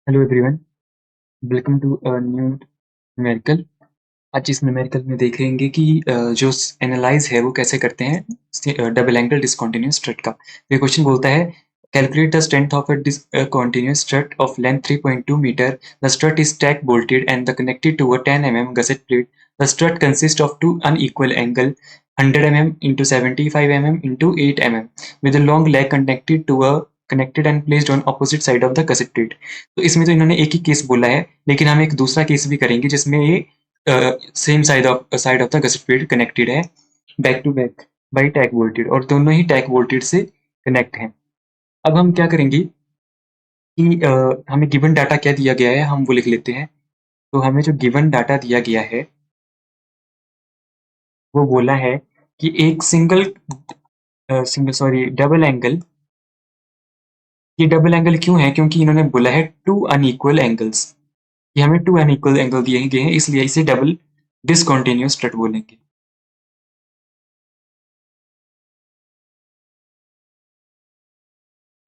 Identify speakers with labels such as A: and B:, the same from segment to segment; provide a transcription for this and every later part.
A: Hello everyone, welcome to a new numerical. आज इस numerical में देखेंगे कि जो एनालाइज है वो कैसे करते हैं डबल एंगल डिसकंटिन्यूअस स्ट्रट का। ये क्वेश्चन बोलता है calculate the strength of a continuous strut of length 3.2 metre. The strut is stack bolted and the connected to a 10 mm gusset plate. The strut consist of two unequal angle 100 mm into 75 mm into 8 mm with a long leg connected and placed on opposite side of the gusset plate। तो इसमें तो इन्होंने एक ही case बोला है, लेकिन हम एक दूसरा केस भी करेंगे जिसमें ये same side of the gusset plate connected है back to back by tack welded, और दोनों ही टैग वोल्टेड से कनेक्ट हैं। अब हम क्या करेंगे कि हमें गिवन डाटा क्या दिया गया है हम वो लिख लेते हैं। तो हमें जो गिवन डाटा दिया गया है वो बोला है कि एक डबल एंगल। ये डबल एंगल क्यों है? क्योंकि इन्होंने बोला है टू अनइक्वल एंगल्स। ये हमें टू अनइक्वल एंगल दिए गए हैं, इसलिए इसे डबल डिसकंटिन्यूअस स्ट्रट बोलेंगे।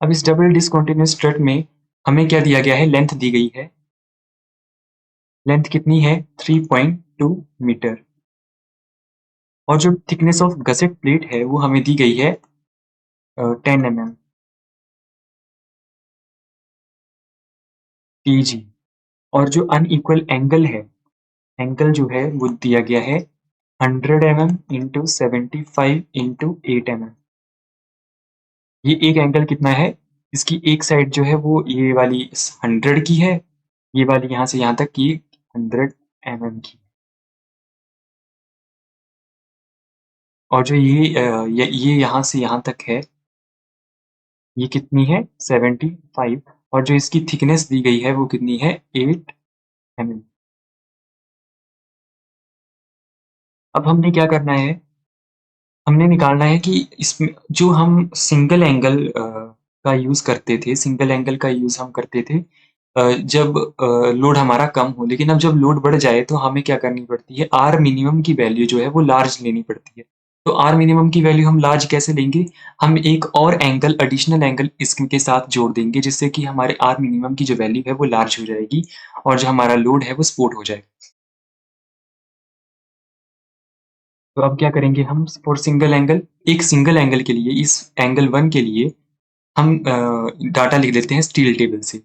A: अब इस डबल डिसकंटिन्यूअस स्ट्रट में हमें क्या दिया गया है? लेंथ दी गई है। लेंथ कितनी है? 3.2 मीटर। और जो थिकनेस ऑफ गसेट प्लेट है वो हमें दी गई है 10 mm TG। और जो अनइक्वल एंगल है, एंगल जो है वो दिया गया है 100 mm इंटू 75 इंटू 8 mm। ये एक एंगल कितना है? इसकी एक साइड जो है वो ये वाली 100 की है, ये वाली यहाँ से यहाँ तक की 100 mm की। और जो ये यहाँ से यहाँ तक है, ये कितनी है? 75। और जो इसकी थिकनेस दी गई है वो कितनी है? 8 mm। अब हमने क्या करना है? हमने निकालना है कि इसमें जो हम सिंगल एंगल का यूज़ करते थे, सिंगल एंगल का यूज़ हम करते थे जब लोड हमारा कम हो, लेकिन अब जब लोड बढ़ जाए तो हमें क्या करनी पड़ती है? आर मिनिमम की वैल्यू जो है वो लार्ज लेनी पड़ती है। तो आर मिनिमम की वैल्यू हम लार्ज कैसे लेंगे? हम एक और एंगल, एडिशनल एंगल इसके साथ जोड़ देंगे, जिससे कि हमारे आर मिनिमम की जो वैल्यू है वो लार्ज हो जाएगी और जो हमारा लोड है वो सपोर्ट हो जाएगा। तो अब क्या करेंगे हम? फॉर सिंगल एंगल, एक सिंगल एंगल के लिए, इस एंगल 1 के लिए हम डाटा लिख लेते हैं स्टील टेबल से।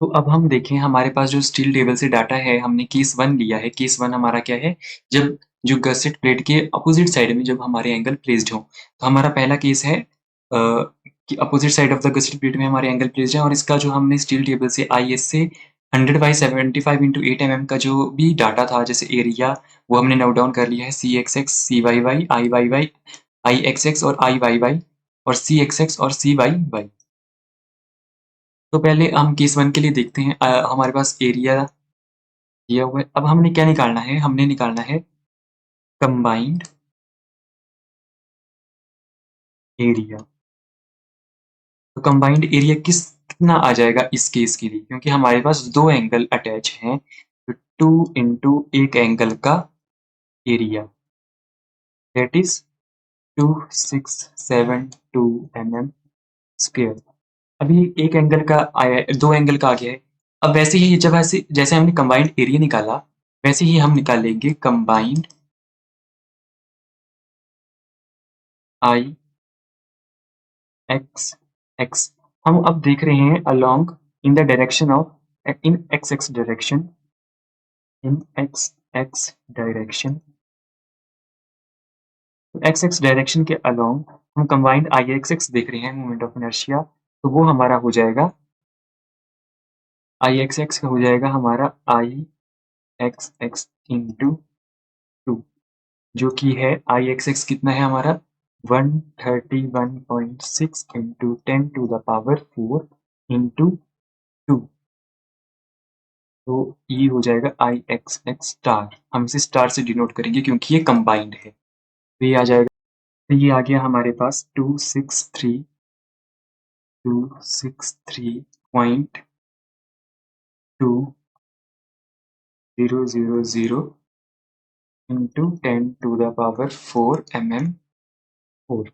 A: तो अब हम देखें हमारे पास जो स्टील टेबल से डाटा है, हमने केस 1 लिया है। केस 1 हमारा क्या है? जब जो गसेट प्लेट के अपोजिट साइड में जब हमारे एंगल प्लेस्ड हो, तो हमारा पहला केस है कि opposite side of the gusset plate में हमारे एंगल प्लेस्ड है, और इसका जो हमने स्टील टेबल से आई एस से 100/75 इंटू 8 mm का जो भी डाटा था, जैसे एरिया, वो हमने नोट डाउन कर लिया है। सी एक्स एक्स, सी वाई वाई, आई वाई वाई, आई एक्स एक्स और आई वाई वाई, और सी एक्स एक्स और सी वाई वाई। तो पहले हम केस 1 के लिए देखते हैं। हमारे पास एरिया दिया हुआ है। अब हमने क्या निकालना है? हमने निकालना है कंबाइंड एरिया। तो कंबाइंड एरिया कितना आ जाएगा इस केस के लिए? क्योंकि हमारे पास दो एंगल अटैच हैं, तो 2 इंटू एक एंगल का area, that is 2672 mm square. अभी एक एंगल का आया, दो एंगल का आ गया है। अब वैसे ही जब ऐसे जैसे हमने कंबाइंड एरिया निकाला, वैसे ही हम निकालेंगे कंबाइंड आई एक्स एक्स। हम अब देख रहे हैं along in the direction of, in x x direction, in x x direction, x x direction के अलोंग हम कंबाइंड आई एक्स एक्स देख रहे हैं, मोमेंट ऑफ इनर्शिया। तो वो हमारा हो जाएगा, आई एक्स एक्स का हो जाएगा हमारा आई एक्स एक्स इंटू 2, जो कि है आई एक्स एक्स कितना है हमारा? 131.6 इंटू 10⁴ इंटू 2। तो ये हो जाएगा आई एक्स एक्स स्टार। हम इसे स्टार से डिनोट करेंगे क्योंकि ये कंबाइंड है। तो ये आ जाएगा, तो ये आ गया हमारे पास 263,263.2000 इंटू 10⁴ mm4।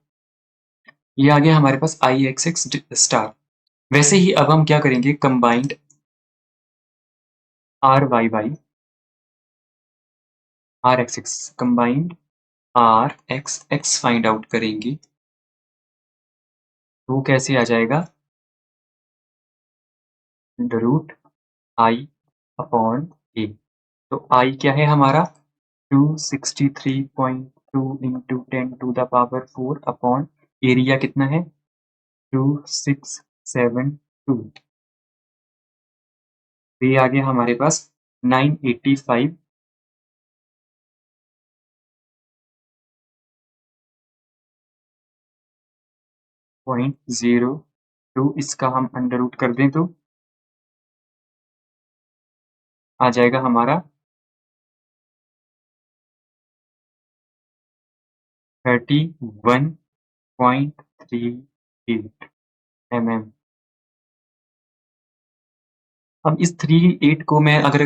A: ये आ गया हमारे पास आई एक्स एक्स स्टार। वैसे ही अब हम क्या करेंगे, combined R Y Y R X X, combined R X X find out करेंगे। तो कैसे आ जाएगा, रूट आई अपॉन ए। तो आई क्या है हमारा, 263.2 इंटू 10⁻⁴ अपॉन एरिया कितना है, 2672। ये आ गया हमारे पास 985 0.02। इसका हम अंडर रूट कर दें तो आ जाएगा हमारा 31.38 अब इस 38 को मैं अगर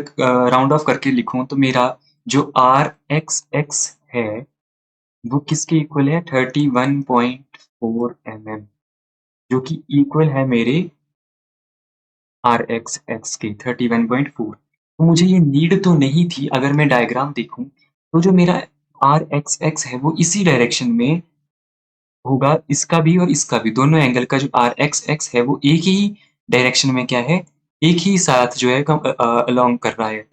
A: राउंड ऑफ करके लिखूं तो मेरा जो आर एक्स एक्स है वो किसके इक्वल है, 31.4 जो कि इक्वल है मेरे आर एक्स एक्स के 31.4। तो मुझे ये नीड तो नहीं थी, अगर मैं डायग्राम देखूं तो जो मेरा आर एक्स एक्स है वो इसी डायरेक्शन में होगा, इसका भी और इसका भी, दोनों एंगल का जो आर एक्स एक्स है वो एक ही डायरेक्शन में क्या है, एक ही साथ जो है अलोंग कर रहा है,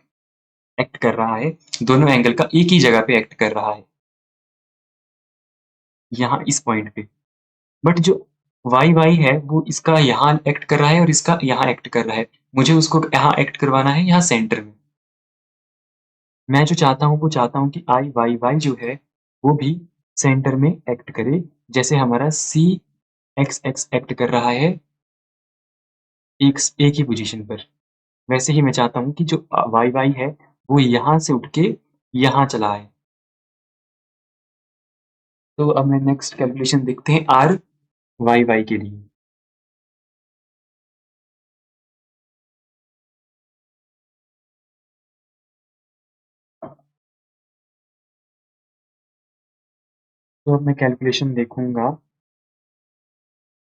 A: एक्ट कर रहा है, दोनों एंगल का एक ही जगह पे एक्ट कर रहा है, यहाँ इस पॉइंट पे। बट जो वाई वाई है वो इसका यहाँ एक्ट कर रहा है और इसका यहाँ एक्ट कर रहा है, मुझे उसको यहाँ एक्ट करवाना है, यहाँ सेंटर में। मैं जो चाहता हूँ वो चाहता हूँ कि आई वाई वाई जो है वो भी सेंटर में एक्ट करे, जैसे हमारा सी एक्स एक्स एक्ट कर रहा है एक ही पोजीशन पर। वैसे ही मैं चाहता हूँ कि जो वाई वाई है वो यहाँ से उठ के यहाँ चला आए। तो अब मैं नेक्स्ट कैलकुलेशन देखते हैं आर वाई वाई के लिए। तो अब मैं कैलकुलेशन देखूंगा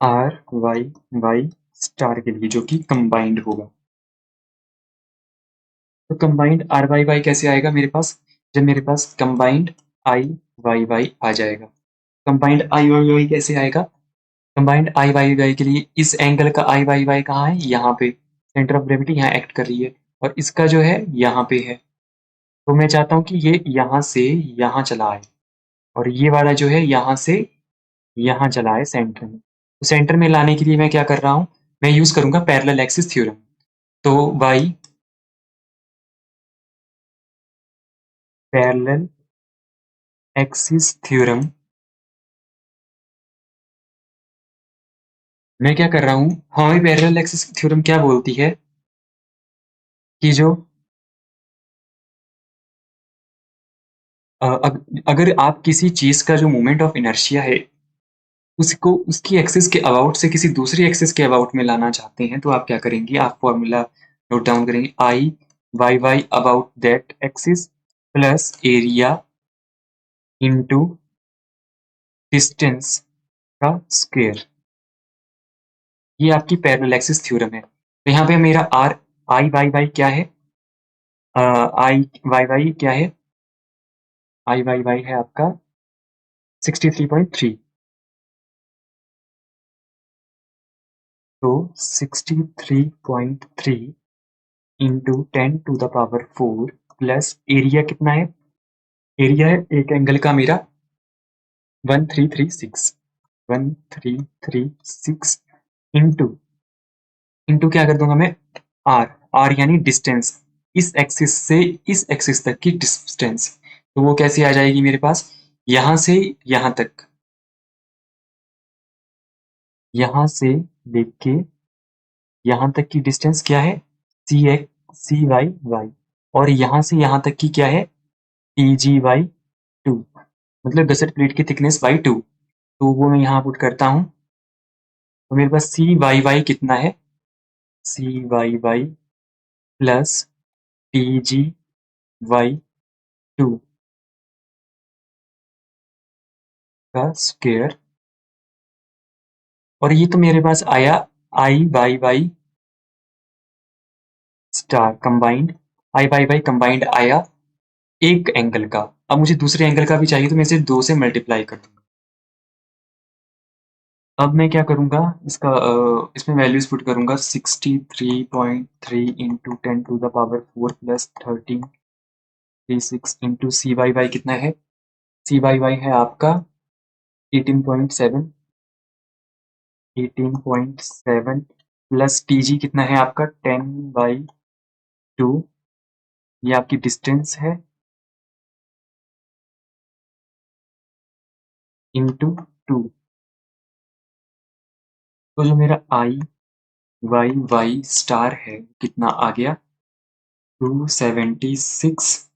A: आर वाई वाई स्टार के लिए, जो कि कंबाइंड होगा। तो कंबाइंड आर वाई वाई कैसे आएगा मेरे पास, जब मेरे पास कंबाइंड आई वाई वाई आ जाएगा। कंबाइंड आई वाई वाई कैसे आएगा, कंबाइंड आई वाई वाई के लिए इस एंगल का आई वाई वाई कहाँ है, यहाँ पे सेंटर ऑफ ग्रेविटी यहाँ एक्ट कर रही है, और इसका जो है यहाँ पे है। तो मैं चाहता हूँ कि ये यहाँ से यहाँ चला आए, और ये वाला जो है यहाँ से यहाँ चला आए सेंटर में। तो सेंटर में लाने के लिए मैं क्या कर रहा हूँ, मैं यूज करूंगा पैरेलल एक्सिस थ्योरम। तो वाई पैरेलल एक्सिस थ्योरम, मैं क्या कर रहा हूँ, हमारी पैरेलल एक्सिस थ्योरम क्या बोलती है कि जो अगर आप किसी चीज का जो मोमेंट ऑफ इनर्शिया है उसको उसकी एक्सिस के अबाउट से किसी दूसरी एक्सिस के अबाउट में लाना चाहते हैं, तो आप क्या करेंगे, आप फॉर्मूला नोट डाउन करेंगे, I Y Y about that axis plus area into distance का स्क्वायर। ये आपकी पैरेलल एक्सिस थ्योरम है। तो यहाँ पे मेरा आर आई वाई वाई क्या है, आई वाई वाई क्या है, आई वाई वाई है आपका 63.3। तो 63.3 इंटू 10⁻⁴ प्लस एरिया कितना है, एरिया है एक एंगल का मेरा 1336 इंटू इंटू क्या कर दूंगा मैं, आर, आर यानी डिस्टेंस, इस एक्सिस से इस एक्सिस तक की डिस्टेंस। तो वो कैसे आ जाएगी मेरे पास, यहां से यहां तक, यहां से लेके यहां तक की डिस्टेंस क्या है, सी वाई वाई, और यहां से यहां तक की क्या है, टी जी बाई 2, मतलब गसेट प्लेट की थिकनेस बाई 2। तो वो मैं यहाँ पुट करता हूँ, तो मेरे पास सी वाई वाई कितना है, C Y Y plus T G Y 2 का स्क्वायर। और ये तो मेरे पास आया I Y Y star combined, I Y Y combined आया एक एंगल का। अब मुझे दूसरे एंगल का भी चाहिए तो मैं इसे 2 से मल्टीप्लाई कर दूंगा। अब मैं क्या करूंगा, इसका इसमें वैल्यूज पुट करूंगा 63.3 इंटू 10⁴ प्लस 1336 इंटू सी वाई वाई कितना है, सी वाई वाई है आपका 18.7, 18.7 प्लस टी जी कितना है आपका 10/2, ये आपकी डिस्टेंस है इंटू 2। तो जो मेरा आई वाई वाई स्टार है कितना आ गया 276,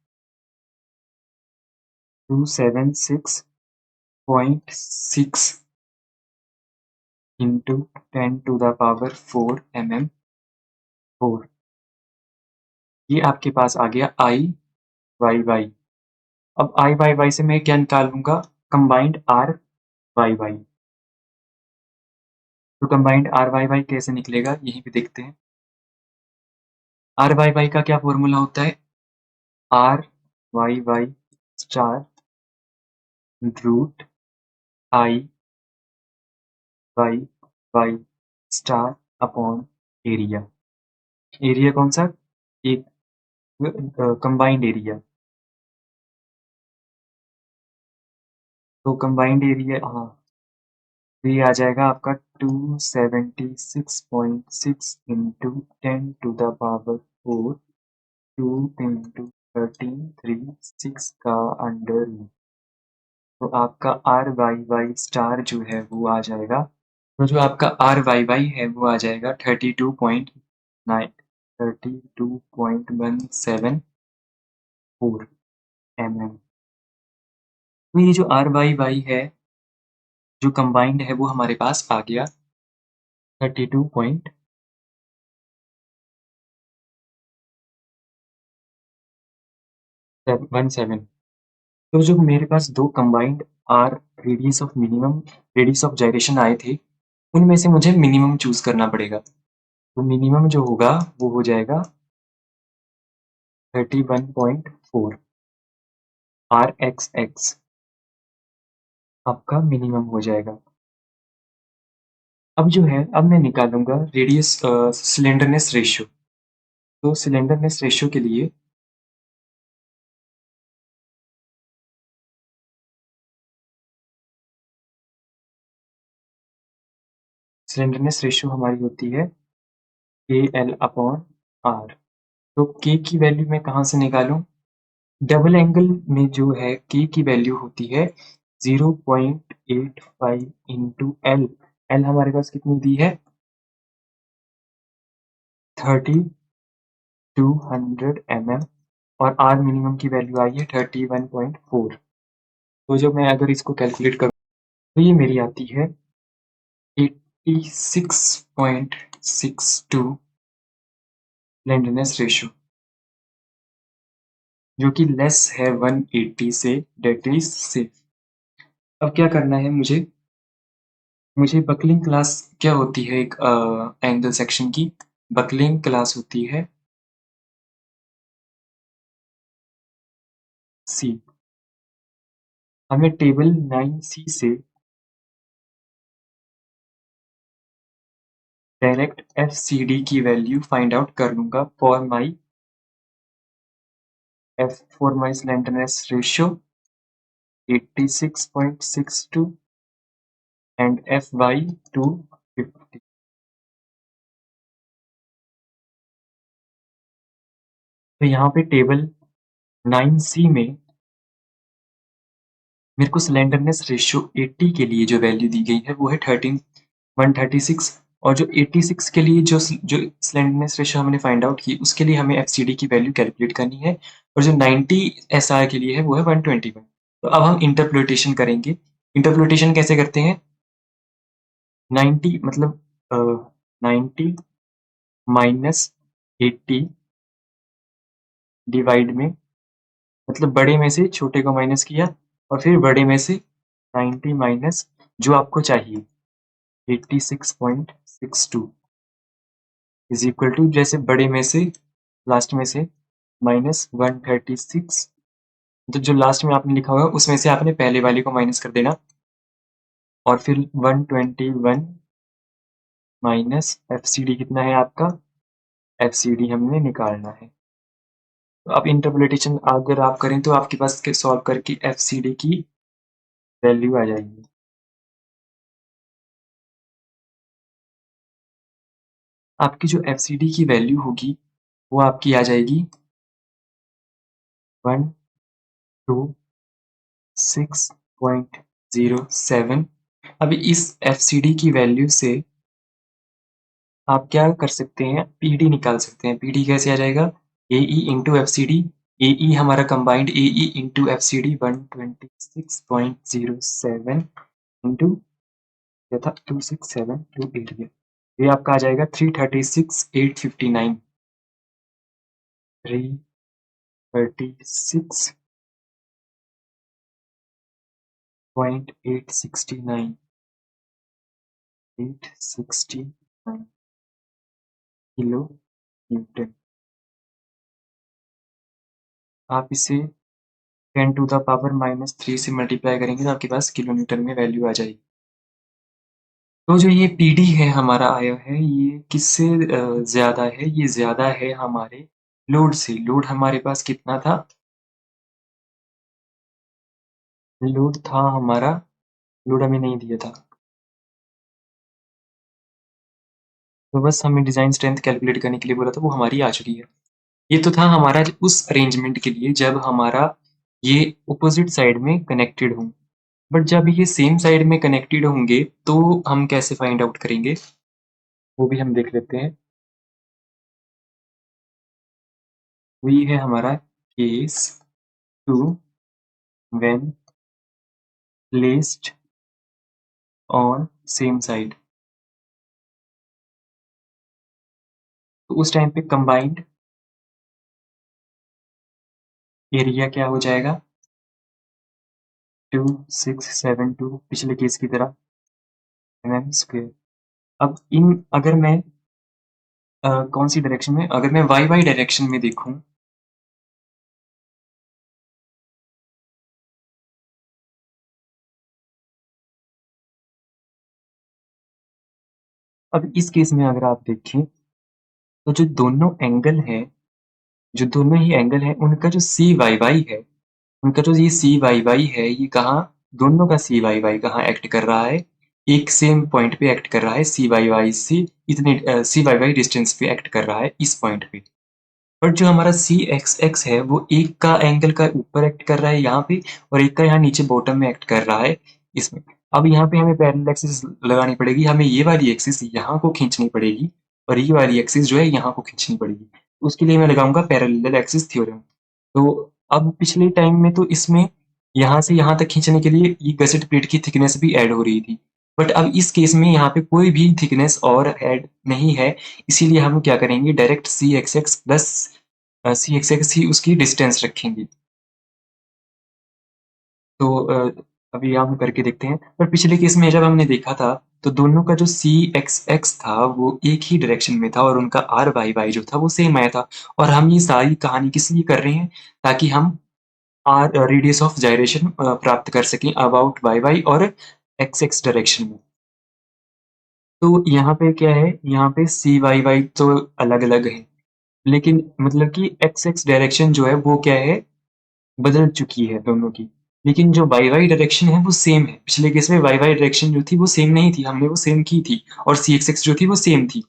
A: 276.6 इंटू 10⁴ mm4। ये आपके पास आ गया आई वाई वाई। अब आई वाई वाई से मैं क्या निकालूंगा, कंबाइंड आर वाई वाई। तो कंबाइंड आर वाई वाई कैसे निकलेगा यहीं पे देखते हैं। आर वाई वाई का क्या फॉर्मूला होता है, R Y Y star root I Y Y star upon area. Area कौन सा, एक कंबाइंड एरिया। तो कंबाइंड एरिया, हाँ, तो ये आ जाएगा आपका 276.6 इंटू 10⁴ 2 इंटू 1336 का अंडर रूट। तो आपका आर वाई वाई स्टार जो है वो आ जाएगा, तो जो आपका आर वाई वाई है वो आ जाएगा 32.9, 32.174 mm। तो ये जो आर वाई वाई है जो कंबाइंड है वो हमारे पास आ गया 32.17। तो जो मेरे पास दो कंबाइंड आर रेडियस ऑफ जाइरेशन आए थे, उनमें से मुझे मिनिमम चूज करना पड़ेगा। तो मिनिमम जो होगा वो हो जाएगा 31.4 आर एक्स एक्स, आपका मिनिमम हो जाएगा। अब जो है, अब मैं निकालूंगा रेडियस सिलेंडरनेस रेशियो। तो सिलेंडरनेस रेशियो के लिए सिलेंडरनेस रेशियो हमारी होती है के एल अपॉन आर। तो के की वैल्यू मैं कहाँ से निकालूं, डबल एंगल में जो है के की वैल्यू होती है 0.85 इंटू एल। एल हमारे पास कितनी दी है 3200 mm और आर मिनिमम की वैल्यू आई है 31.4। तो जब मैं अगर इसको कैलकुलेट करूँ तो ये मेरी आती है 86.62 स्लेंडरनेस रेशियो, जो कि लेस है 180 से, डेट इज सेफ। अब क्या करना है मुझे, बकलिंग क्लास क्या होती है, एक एंगल सेक्शन की बकलिंग क्लास होती है सी। हमें टेबल 9C से डायरेक्ट FCD की वैल्यू फाइंड आउट कर लूंगा for my slenderness ratio 86.62 and FY 250। तो यहाँ पे टेबल 9C में मेरे को स्लेंडरनेस रेशियो 80 के लिए जो वैल्यू दी गई है वो है 136, और जो 86 के लिए जो स्लेंडरनेस रेशियो हमने फाइंड आउट की उसके लिए हमें FCD की वैल्यू कैलकुलेट करनी है, और जो 90 SR के लिए है वो है 121। तो अब हम इंटरप्रिटेशन करेंगे। इंटरप्रिटेशन कैसे करते हैं, 90 मतलब 90 माइनस 80 डिवाइड में, मतलब बड़े में से छोटे को माइनस किया और फिर बड़े में से 90 माइनस जो आपको चाहिए 86.62। इज इक्वल टू जैसे बड़े में से लास्ट में से -136, तो जो लास्ट में आपने लिखा होगा उसमें से आपने पहले वाले को माइनस कर देना और फिर 121 माइनस FCD कितना है आपका, FCD हमने निकालना है। तो अब इंटरपोलेटेशन अगर आप करें तो आपके पास सॉल्व करके FCD की वैल्यू आ जाएगी। आपकी जो FCD की वैल्यू होगी वो आपकी आ जाएगी 126.07। अब इस FCD की वैल्यू से आप क्या कर सकते हैं, PD निकाल सकते हैं। PD कैसे आ जाएगा, AE इंटू FCD, AE हमारा combined AE into FCD 126.07 into था 26728, ये आपका आ जाएगा 336,859, 336.869, 869 किलो न्यूटन। आप इसे 10⁻³ से मल्टीप्लाई करेंगे तो आपके पास किलो न्यूटन में वैल्यू आ जाएगी। तो जो ये PD है हमारा आया है, ये किससे ज़्यादा है, ये ज़्यादा है हमारे लोड से। लोड हमारे पास कितना था, लोड था हमारा, लोड हमें नहीं दिया था, तो बस हमें डिज़ाइन स्ट्रेंथ कैलकुलेट करने के लिए बोला था, वो हमारी आ चुकी है। ये तो था हमारा उस अरेंजमेंट के लिए जब हमारा ये अपोजिट साइड में कनेक्टेड हों। बट जब ये सेम साइड में कनेक्टेड होंगे तो हम कैसे फाइंड आउट करेंगे, वो भी हम देख लेते हैं। वही है हमारा case 2 when placed on same side. तो उस टाइम पे कंबाइंड एरिया क्या हो जाएगा, 2672 पिछले केस की तरह mm²। अब इन अगर मैं कौन सी डायरेक्शन में, अगर मैं वाई डायरेक्शन में देखूं, अब इस केस में अगर आप देखें तो जो दोनों एंगल हैं, जो दोनों ही एंगल हैं उनका जो सी वाई वाई है, उनका जो ये सी वाई वाई है, ये कहाँ, दोनों का सी वाई वाई कहाँ एक्ट कर रहा है, एक सेम पॉइंट पे एक्ट कर रहा है। सी वाई वाई से इतने सी वाई वाई डिस्टेंस पे एक्ट कर रहा है इस पॉइंट पे। बट जो हमारा सी एक्स एक्स है वो एक का एंगल का ऊपर एक्ट कर रहा है यहाँ पे, और एक का यहाँ नीचे बॉटम में एक्ट कर रहा है इसमें। अब यहाँ पे हमें पैरेलल एक्सिस लगानी पड़ेगी, हमें ये वाली एक्सिस यहाँ को खींचनी पड़ेगी और ये वाली एक्सिस जो है यहाँ को खींचनी पड़ेगी। उसके लिए मैं लगाऊंगा पैरेलल एक्सिस थ्योरम। तो अब पिछले टाइम में तो इसमें यहाँ से यहाँ तक खींचने के लिए ये गसेट प्लेट की थिकनेस भी ऐड हो रही थी, बट अब इस केस में यहाँ पे कोई भी थिकनेस और ऐड नहीं है, इसीलिए हम क्या करेंगे, डायरेक्ट सी एक्स एक्स प्लस सी एक्स एक्स ही उसकी डिस्टेंस रखेंगे। तो अभी हम करके देखते हैं। पर पिछले केस में जब हमने देखा था तो दोनों का जो सी एक्स एक्स था वो एक ही डायरेक्शन में था और उनका आर वाई वाई जो था वो सेम आया था। और हम ये सारी कहानी किस लिए कर रहे हैं, ताकि हम आर रेडियस ऑफ जाइरेशन प्राप्त कर सकें अबाउट वाई वाई और एक्स एक्स डायरेक्शन में। तो यहाँ पे क्या है, यहाँ पे सी वाई वाई तो अलग अलग है, लेकिन मतलब कि एक्स एक्स डायरेक्शन जो है वो क्या है, बदल चुकी है दोनों की। लेकिन जो वाई वाई डायरेक्शन है वो सेम है। पिछले केस में वाई वाई डायरेक्शन जो थी वो सेम नहीं थी, हमने वो सेम की थी, और सी एक्स एक्स जो थी वो सेम थी।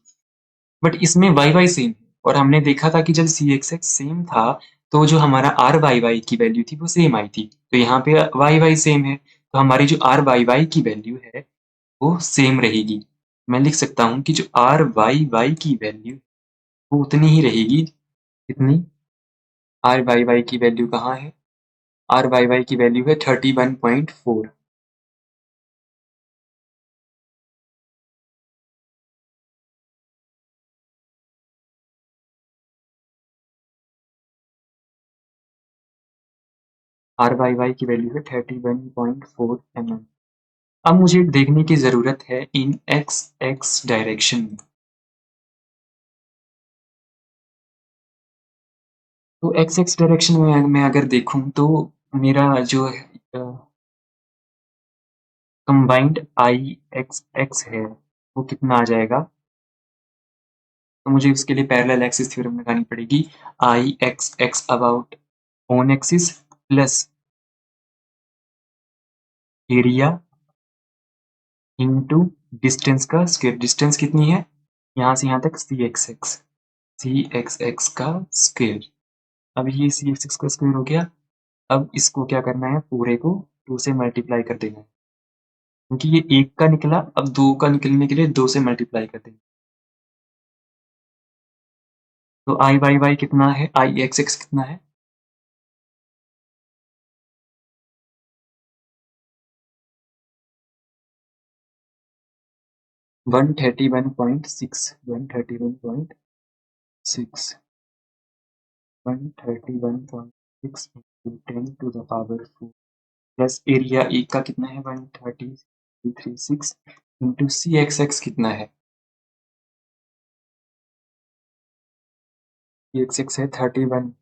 A: बट इसमें वाई वाई सेम है, और हमने देखा था कि जब सी एक्स एक्स सेम था तो जो हमारा आर वाई वाई की वैल्यू थी वो सेम आई थी। तो यहाँ पे वाई वाई सेम है, तो हमारी जो आर वाई वाई की वैल्यू है वो सेम रहेगी। मैं लिख सकता हूँ कि जो आर वाई वाई की वैल्यू वो उतनी ही रहेगी। कितनी, आर वाई वाई की वैल्यू कहाँ है, आर वाई वाई की वैल्यू है 31.4। आर वाई वाई की वैल्यू है 31.4 mm। अब मुझे देखने की ज़रूरत है इन एक्स एक्स डायरेक्शन में। तो एक्स एक्स डायरेक्शन में मैं अगर देखूँ तो मेरा जो कंबाइंड आई एक्स एक्स है वो कितना आ जाएगा? तो मुझे उसके लिए पैरेलल एक्सिस थ्योरम लगानी पड़ेगी। I X X about own axis plus area into distance का स्क्वायर। डिस्टेंस कितनी है? यहाँ से यहाँ तक सी एक्स एक्स का स्क्वायर। अब ये सी एक्स एक्स का स्क्वायर हो गया। अब इसको क्या करना है? पूरे को 2 से मल्टीप्लाई कर देना है, क्योंकि ये 1 का निकला। अब 2 का निकलने के लिए 2 से मल्टीप्लाई कर देंगे। तो आई वाई वाई कितना है? आई एक्स एक्स कितना है? 131.6 131.6 131.6 into 10 to the power 4 plus area A का कितना है? 130.36 इंटू सी एक्स एक्स कितना है? सी एक्स एक्स है 31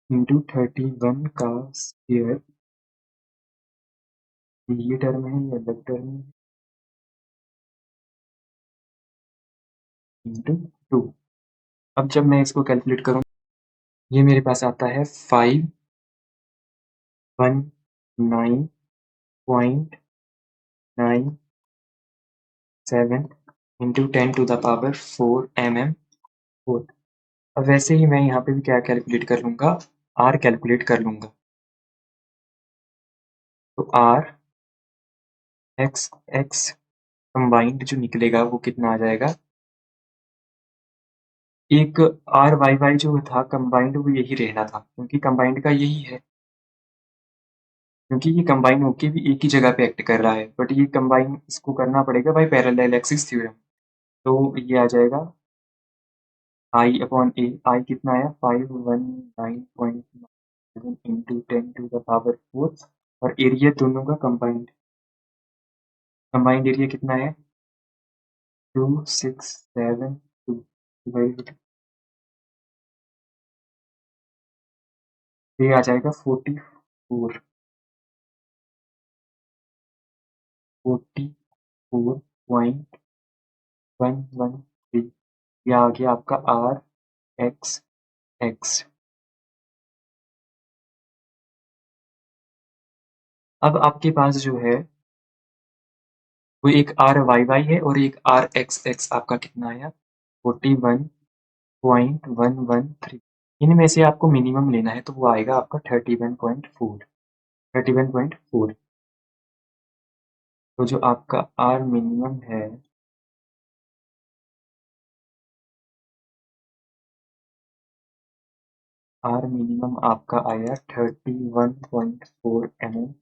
A: इंटू 31 का स्क्वायर। ये टर्म है, ये अलग टर्म है, इंटू 2। अब जब मैं इसको कैलकुलेट करूँ, ये मेरे पास आता है 519.97 into 10 to the power 4 mm4। अब वैसे ही मैं यहाँ पे भी क्या कैलकुलेट कर लूँगा? आर कैलकुलेट कर लूँगा। तो आर एक्स एक्स कंबाइंड जो निकलेगा वो कितना आ जाएगा? एक आर वाई वाई जो था कंबाइंड वो यही रहना था, क्योंकि कंबाइंड का यही है, क्योंकि ये कंबाइन होके भी एक ही जगह पे एक्ट कर रहा है। बट ये कंबाइन इसको करना पड़ेगा बाय पैरेलल एक्सिस थ्योरम। तो ये आ जाएगा आई अपॉन ए। आई कितना आया? 519.7 इंटू 10 टू द पावर 4 और एरिया दोनों का कंबाइंड। कंबाइंड एरिया कितना है? 2672 डिवाइडेड। ये आ जाएगा 44 44.113। ये आ गया आपका आर एक्स एक्स। अब आपके पास जो है वो एक आर वाई वाई है और एक आर एक्स एक्स। आपका कितना आया? 41.113। इनमें से आपको मिनिमम लेना है, तो वो आएगा आपका 31.4। 31.4। तो जो आपका आर मिनिमम है, आर मिनिमम आपका आया 31.4 mm।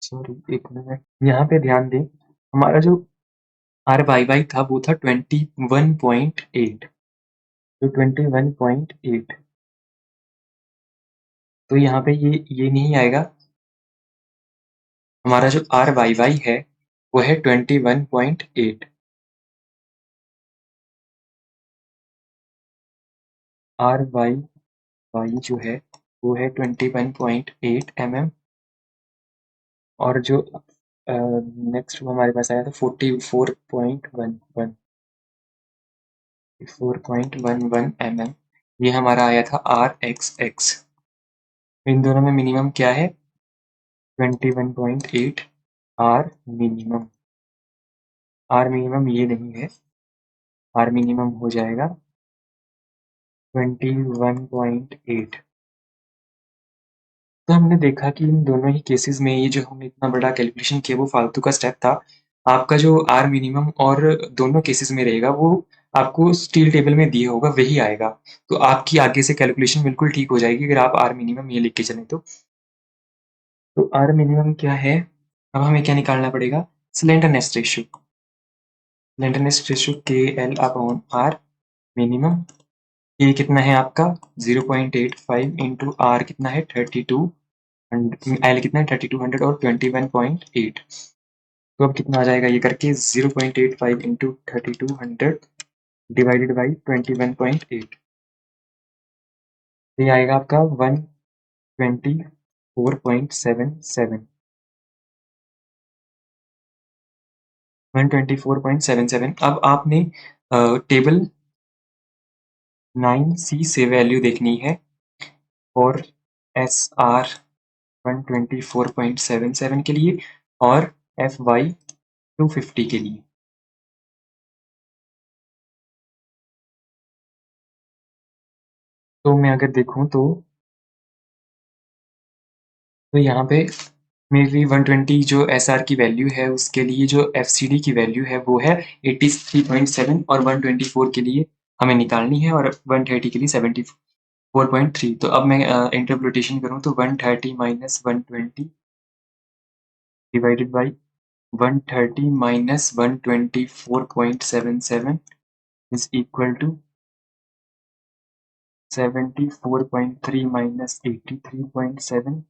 A: सॉरी, एक मिनट, यहाँ पे ध्यान दें। हमारा जो आर वाई वाई था वो था 21.8। तो 21.8, तो यहाँ पे ये नहीं आएगा। हमारा जो आर वाई वाई है वो है 21.8। आर वाई वाई जो है वो है 21.8 mm। और जो नेक्स्ट हमारे पास आया था 44.11 mm। ये हमारा आया था आर एक्स एक्स। इन दोनों में मिनिमम क्या है? 21.8 आर मिनिमम। आर मिनिमम ये नहीं है, आर मिनिमम हो जाएगा 21.8। तो हमने देखा कि इन दोनों ही केसेस में ये जो हमने इतना बड़ा कैलकुलेशन किया वो फालतू का स्टेप था। आपका जो आर मिनिमम और दोनों केसेस में रहेगा वो आपको स्टील टेबल में दिया होगा वही आएगा। तो आपकी आगे से कैलकुलेशन बिल्कुल ठीक हो जाएगी अगर आप आर मिनिमम ये लिख के चलें तो। आर मिनिमम क्या है? अब हमें क्या निकालना पड़ेगा? Slenderness ratio. स्लेंडरनेस रेशियो के एल अपॉन आर मिनिमम। ये कितना है आपका? 0.85 इंटू आर कितना है? 32 एल कितना है 3200 और 21.8। तो अब कितना आ जाएगा ये करके 0.85 इंटू 3200 डिवाइडेड बाई 21.8, ये आएगा आपका 124.77 124.77। अब आपने टेबल 9C से वैल्यू देखनी है और SR 124.77 के लिए और FY 250 के लिए। तो मैं अगर देखूं तो यहाँ पे मेरी 120 जो SR की वैल्यू है उसके लिए जो FCD की वैल्यू है वो है 83.7 और 124 के लिए हमें निकालनी है और 130 के लिए 74.3। तो अब मैं इंटरप्रिटेशन करूं तो 130 minus 120 divided by 130 minus 124.77 is equal to 74.3 minus 83.7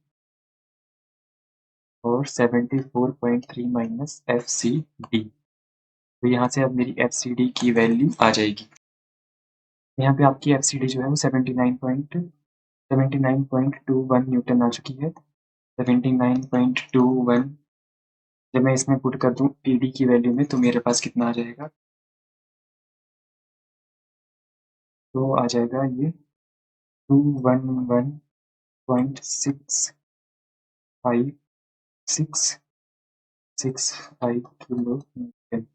A: और 74.3 माइनस FCD। तो यहाँ से अब मेरी FCD की वैल्यू आ जाएगी। यहाँ पे आपकी FCD जो है वो 79.21 न्यूटन आ चुकी है। 79.21 जब मैं इसमें पुट कर दूं ED की वैल्यू में तो मेरे पास कितना आ जाएगा, तो आ जाएगा ये 211.665 किलो न्यूटन।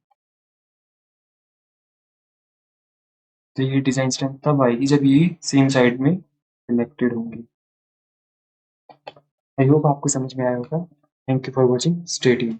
A: तो ये डिजाइन स्ट्रेंथ तब आएगी जब ये सेम साइड में कनेक्टेड होंगी। आई होप आपको समझ में आया होगा। Thank you for watching, stay tuned.